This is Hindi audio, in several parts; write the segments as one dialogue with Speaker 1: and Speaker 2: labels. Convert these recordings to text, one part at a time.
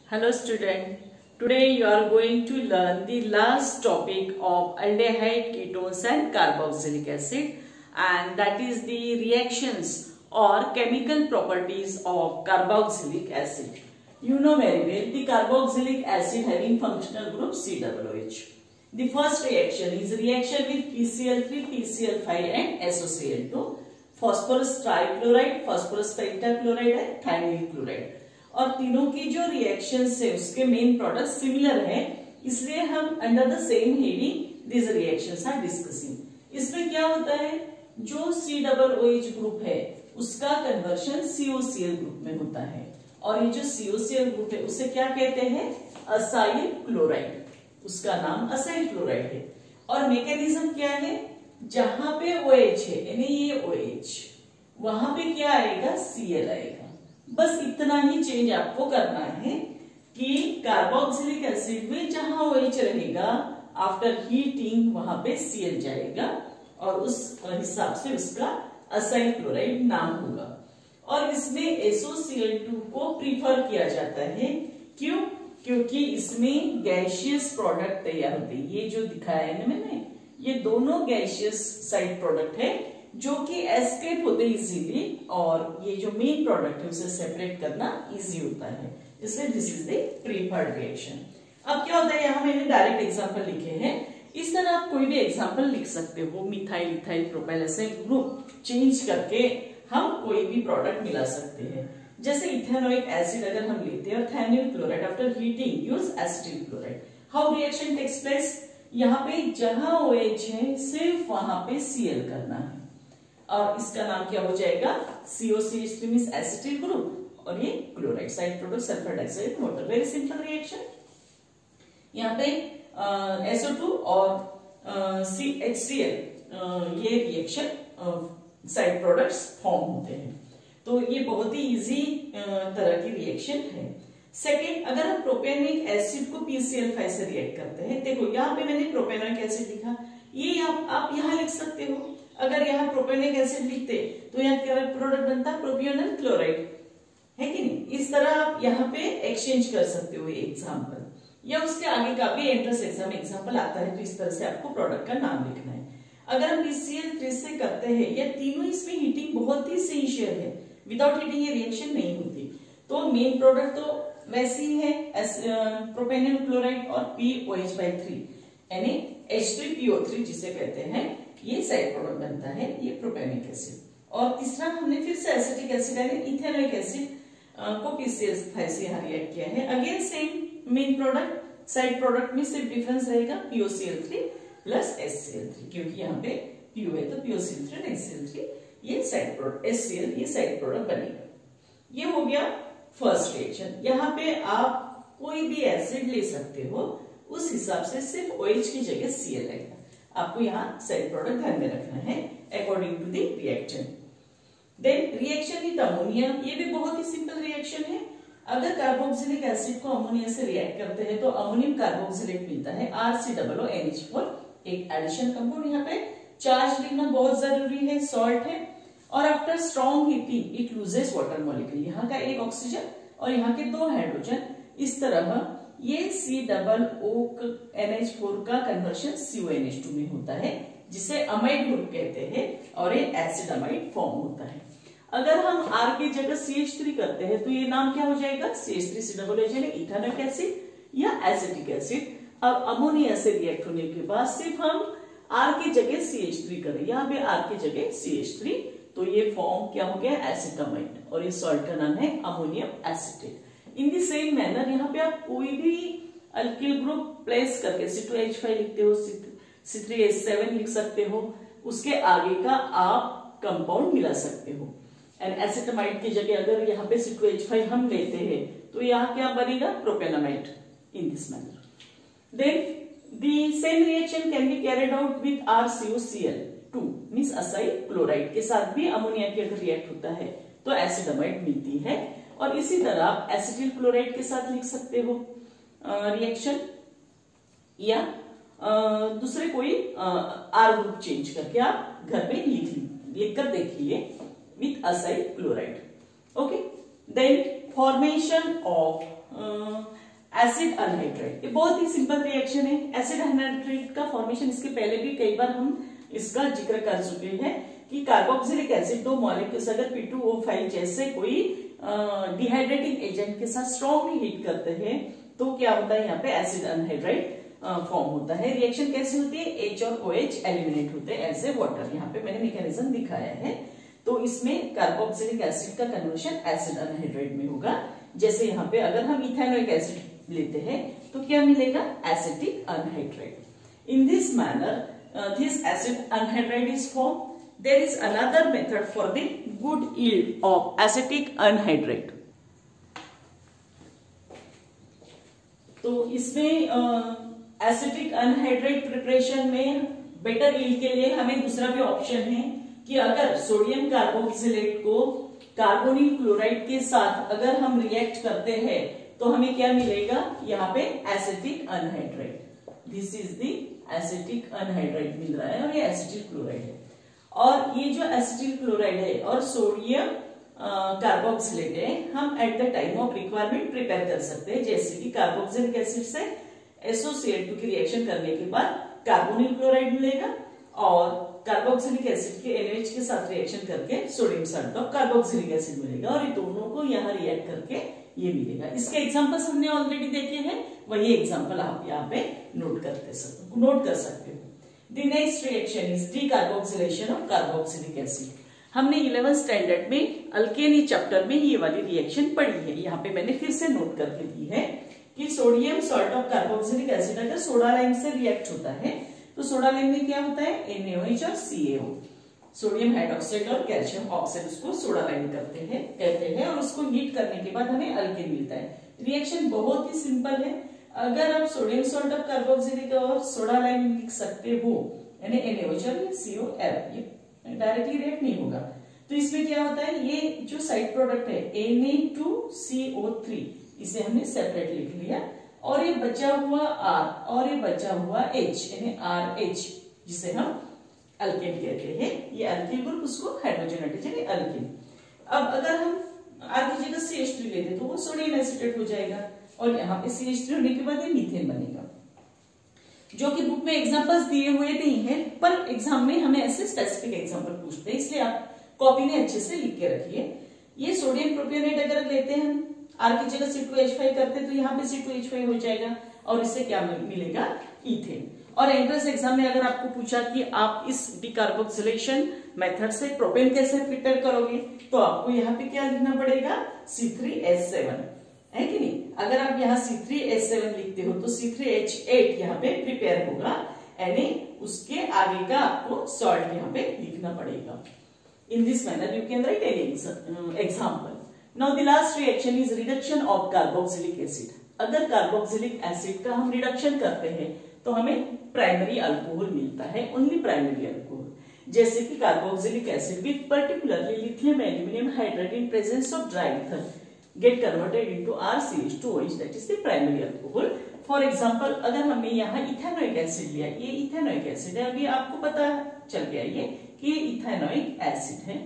Speaker 1: Hello student, today you are going to learn the last topic of aldehyde, ketones and carboxylic acid, and that is the reactions or chemical properties of carboxylic acid. You know very well the carboxylic acid having functional group COOH. The first reaction is reaction with PCl3, PCl5 and SOCl2, phosphorus trichloride, phosphorus pentachloride and thionyl chloride. और तीनों की जो रिएक्शंस है उसके मेन प्रोडक्ट सिमिलर है, इसलिए हम under the same heading this reactions are discussing. इसमें क्या होता है, जो COOH ग्रुप है उसका कन्वर्शन COCl ग्रुप में होता है, और ये जो COCl ग्रुप है उसे क्या कहते हैं, असाइल क्लोराइड। उसका नाम असाइल क्लोराइड है। और मैकेनिज्म क्या है, जहां पे OH है यानी ये OH, वहां पे क्या आएगा, Cl आएगा। बस इतना ही चेंज आपको करना है कि कार्बोक्सिलिक एसिड में जहां OH रहेगा आफ्टर हीटिंग वहां पे Cl जाएगा और उस हिसाब से उसका असाइल क्लोराइड नाम होगा। और इसमें SOCl2 को प्रीफर किया जाता है, क्यों, क्योंकि इसमें गैसियस प्रोडक्ट तैयार होते हैं। ये जो दिखाया है ना मैंने, ये दोनों गैसियस साइड प्रोडक्ट है जो कि एस्केप होते इजीली, और ये जो मेन प्रोडक्ट है उसे सेपरेट करना इजी होता है, इसलिए this is the preferred reaction. अब क्या होता है, यहाँ मैंने डायरेक्ट एग्जांपल लिखे हैं। इस तरह आप कोई भी एग्जांपल लिख सकते हो, मिथाइल, इथाइल, प्रोपाइल, ऐसे ग्रुप चेंज करके हम कोई भी प्रोडक्ट मिला सकते हैं। जैसे इथेनोइक एसिड अगर हम लेते हैं और thionyl chloride, after heating use acetyl chloride. How reaction takes place, यहाँ पे जहां OH है सिर्फ वहां पे Cl करना है, और इसका नाम क्या हो जाएगा, COCH3 मींस एसिटिल ग्रुप, और ये chloride side product sulphur dioxide water. Very simple reaction. यहाँ पे SO2 और HCl ये रिएक्शन साइड प्रोडक्ट्स फॉर्म होते हैं। तो ये बहुत ही इजी तरह की रिएक्शन है। सेकेंड, अगर हम प्रोपेनिक एसिड को PCl5 से रिएक्ट करते हैं, देखो यहाँ पे मैंने प्रोपेनिक एसिड लिखा, ये आप यहाँ लिख सकते हो। अगर यहाँ प्रोपेनिक एसिड लिखते तो यहाँ क्या प्रोडक्ट बनता, प्रोपियोनल क्लोराइड, है कि नहीं। इस तरह आप यहाँ पे एक्सचेंज कर सकते हो एग्जाम्पल, या उसके आगे का भी एंट्रेंस एग्जाम एग्जाम्पल आता है, तो इस तरह से आपको प्रोडक्ट का नाम लिखना है। अगर हम PCl3 से करते हैं, या तीनों इसमें हीटिंग बहुत ही एसेंशियल है, विदाउट हीटिंग ये रिएक्शन नहीं होती, तो मेन प्रोडक्ट तो वैसे ही है प्रोपेनिल क्लोराइड और POH/3 यानी H3PO3 जिसे कहते हैं, ये साइड प्रोडक्ट बनता है, ये प्रोपेनिक एसिड। और तीसरा हमने फिर से एसिटिक एसिड यानी इथेनोइक एसिड को PCl5 से यहाँ रिएक्ट किया है। Again same main product, side product में सिर्फ डिफरेंस रहेगा POCl3 प्लस HCl3, क्योंकि यहाँ पे PO है तो POCl3 और HCl3 ये साइड प्रोडक्ट, HCl ये साइड प्रोडक्ट बनेगा। ये हो गया फर्स्ट रिएक्शन। यहाँ पे आप कोई भी एसिड ले सकते हो, उस हिसाब से सिर्फ OH की जगह Cl आएगा। आपको यहाँ साइड प्रोडक्ट ध्यान में रखना है according to the reaction. Then reaction with ammonia, ये भी बहुत ही सिंपल रिएक्शन है। अगर कार्बोक्सिलिक एसिड को अमोनिया से रिएक्ट करते हैं तो अमोनियम कार्बोक्सिलेट मिलता है RCOONH4, एक एडिशन कंपाउंड। यहाँ पे चार्ज लिखना बहुत जरूरी है, सॉल्ट है, और after strong heating it loses water molecule. यहाँ का एक ऑक्सीजन और यहाँ के 2 हाइड्रोजन, इस तरह ये COONH4 का कन्वर्शन CONH2 में होता है, जिसे अमाइड ग्रुप कहते हैं, और ये एसिड अमाइड फॉर्म होता है। अगर हम R की जगह CH3 करते हैं तो ये नाम क्या हो जाएगा, CH3COOH यानी इथेनोइक एसिड या एसिटिक एसिड। अब अमोनिया से रिएक्ट होने के बाद सिर्फ हम R की जगह CH3 करें, यहाँ पे R की जगह CH3, तो ये फॉर्म क्या हो गया, एसिड अमाइड, और ये सॉल्ट का नाम है ammonium acetate. In the same manner यहाँ पे आप कोई भी अल्किल ग्रुप प्लेस करके C2H5 लिखते हो, C3H7 लिख सकते हो, उसके आगे का आप कंपाउंड मिला सकते हो। एंड एसिटामाइड की जगह अगर यहाँ पे C2H5 हम लेते हैं तो यहाँ क्या बनेगा, propanamide, in this manner. Then the same reaction can be carried out with RCOCl2 means acyl chloride के साथ भी अमोनिया की अगर रिएक्ट होता है तो एसिडामाइड मिलती है। और इसी तरह आप एसिटिल क्लोराइड के साथ लिख सकते हो रिएक्शन, या दूसरे कोई R ग्रुप चेंज करके आप घर में लिख कर देखिए with acyl chloride. Okay, then formation of acid anhydride, ये बहुत ही सिंपल रिएक्शन है। एसिड अनहाइड्राइड का फॉर्मेशन इसके पहले भी कई बार हम इसका जिक्र कर चुके हैं कि कार्बोक्सिलिक एसिड दो मॉलिक्यूल्स अगर P2O5 जैसे कोई डिहाइड्रेटिंग एजेंट के साथ स्ट्रॉन्गली हीट करते हैं तो क्या होता है, यहाँ पे एसिड अनहाइड्राइड फॉर्म होता है। रिएक्शन कैसे होती है, H और OH एलिमिनेट होते हैं एज ए वाटर। यहाँ पे मैंने मैकेनिज्म दिखाया है। तो इसमें कार्बोक्सिलिक एसिड का कन्वर्शन एसिड अनहाइड्राइड में होगा। जैसे यहाँ पे अगर हम इथेनोइक एसिड लेते हैं तो क्या मिलेगा, acetic anhydride. In this manner this acid anhydride is form. There is another method for the good yield of acetic anhydride. तो इसमें एसिटिक अनहाइड्राइड प्रिपरेशन में बेटर यील्ड के लिए हमें दूसरा भी ऑप्शन है कि अगर सोडियम कार्बोक्सिलेट को कार्बोनिल क्लोराइड के साथ अगर हम रिएक्ट करते हैं तो हमें क्या मिलेगा, यहाँ पे acetic anhydride. This is the acetic anhydride मिल रहा है और ये एसिटिल क्लोराइड है। और ये जो एसिटिल क्लोराइड है और सोडियम कार्बोक्सिलेट है, हम at the time of requirement prepare कर सकते हैं। जैसे कि कार्बोक्सिलिक एसिड से SOCl2 की रिएक्शन करने के बाद कार्बोनिल क्लोराइड मिलेगा और कार्बोक्सिलिक एसिड के NaOH के साथ रिएक्शन करके sodium Salt of carboxylic acid मिलेगा और ये दोनों को यहाँ रिएक्ट करके ये मिलेगा। इसके एग्जांपल्स हमने ऑलरेडी देखे हैं, वही एग्जांपल आप यहाँ पे नोट कर सकते हो। The next reaction is decarboxylation of carboxylic acid. हमने 11th स्टैंडर्ड में अल्केनी चैप्टर में ये वाली रिएक्शन पढ़ी है। यहाँ पे मैंने फिर से नोट करके दी है कि sodium salt of carboxylic acid अगर सोडा लाइम से रिएक्ट होता है तो सोडा लाइम में क्या होता है, NaOH और CaO, सोडियम हाइड्रोक्साइड और कैल्शियम ऑक्साइड, उसको सोडा लाइम कहते हैं और उसको हीट करने के बाद हमें अल्केन मिलता है। रिएक्शन बहुत ही सिंपल है। अगर आप सोडियम सॉल्ट ऑफ कार्बोक्सिलिक और सोडा लाइम लिख सकते हो, यानी NaOH और COF, ये डायरेक्टली रिएक्ट नहीं होगा। तो इसमें क्या होता है, ये जो साइड प्रोडक्ट है Na2CO3, इसे हमने सेपरेट लिख लिया और ये बचा हुआ R और ये बचा हुआ H यानी RH, जिसे हम अल्केन कहते हैं। ये अल्किल ग्रुप, उसको हाइड्रोजन अटैच यानी अल्किन। अब अगर हम R की जगह CH3 लेते तो वो सोडियम एसिटेट हो जाएगा और यहाँ पे CH3 होने के बाद ये मीथेन बनेगा, जो कि बुक में एग्जांपल्स दिए हुए नहीं है, पर एग्जाम में हमें ऐसे स्पेसिफिक एग्जांपल पूछते हैं, इसलिए आप कॉपी में अच्छे से लिख के रखिए। ये सोडियम प्रोपियोनेट अगर लेते हैं हम, R की जगह C2H5 करते तो यहाँ पे C2H5 हो जाएगा और इससे क्या मिलेगा, ईथेन। और एंट्रेंस एग्जाम में अगर आपको पूछा कि आप इस डीकार्बोक्सिलेशन मेथड से प्रोपेन कैसे प्रिपेयर करोगे तो आपको यहाँ पे क्या लिखना पड़ेगा, C3H7, है कि नहीं। अगर आप यहाँ C3H7 लिखते हो तो C3H8 यहाँ पे प्रिपेयर होगा, यानी उसके आगे का आपको सॉल्ट यहाँ पे लिखना पड़ेगा। In this manner you can write any example. Now the last reaction is reduction of carboxylic acid. अगर कार्बोक्सिलिक एसिड का हम रिडक्शन करते हैं तो हमें प्राइमरी अल्कोहल मिलता है, ओनली प्राइमरी अल्कोहल। जैसे कि carboxylic acid with particularly lithium aluminium hydride in presence of dry ether get converted into RCH2OH, that is the primary alcohol. For example अगर हमने यहाँ इथेनोइक एसिड लिया, ये इथेनोइक एसिड है, अभी आपको पता चल गया ये कि ये इथेनोइक एसिड है।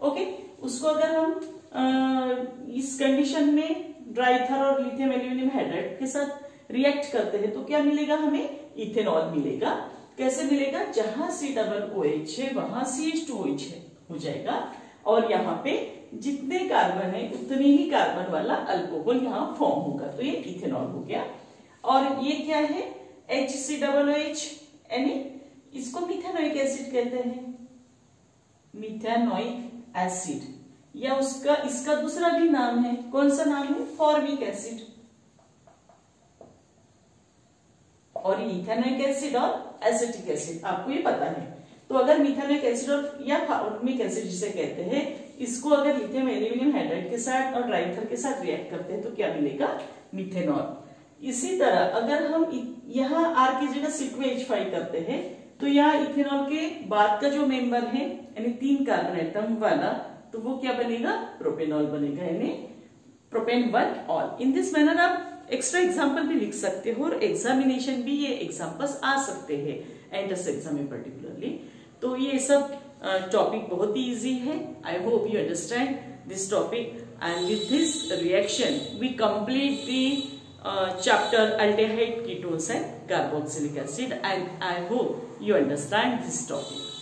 Speaker 1: ओके, उसको अगर हम इस कंडीशन में ड्राई ईथर और लिथियम एल्यूमिनियम हाइड्राइड के साथ रिएक्ट करते हैं तो क्या मिलेगा, हमें इथेनॉल मिलेगा। कैसे मिलेगा, जहां COOH है वहां CH2OH हो जाएगा और यहाँ पे जितने कार्बन है उतने ही कार्बन वाला अल्कोहल यहाँ फॉर्म होगा, तो ये इथेनॉल हो गया। और ये क्या है, HCOOH, यानी इसको मिथेनोइक एसिड कहते हैं, मिथेनोइक एसिड, या उसका इसका दूसरा भी नाम है, कौन सा नाम है, फॉर्मिक एसिड। और इथेनोइक एसिड और एसिटिक एसिड आपको ये पता है। तो अगर मिथेनोइक एसिड और या फॉर्मिक एसिड जिसे कहते हैं, इसको अगर लिथियम एल्यूमिनियम हाइड्राइड के साथ और ड्राई ईथर के साथ रिएक्ट करते हैं तो क्या मिलेगा, मिथेनॉल। इसी तरह अगर हम यहाँ R की जगह C2H5 करते हैं तो यहाँ इथेनॉल के बाद का जो मेंबर है यानी 3 कार्बन एटम वाला, तो वो क्या बनेगा, प्रोपेनॉल बनेगा, यानी propane 1 all. In this manner आप एक्स्ट्रा एग्जाम्पल भी लिख सकते हो और एग्जामिनेशन भी ये एग्जाम्पल्स आ सकते हैं एंट्रेंस एग्जाम में पर्टिकुलरली। तो ये सब टॉपिक बहुत ही इजी है। I hope you understand this topic and with this reaction we complete the chapter aldehyde ketones and carboxylic acid, and I hope you understand this topic.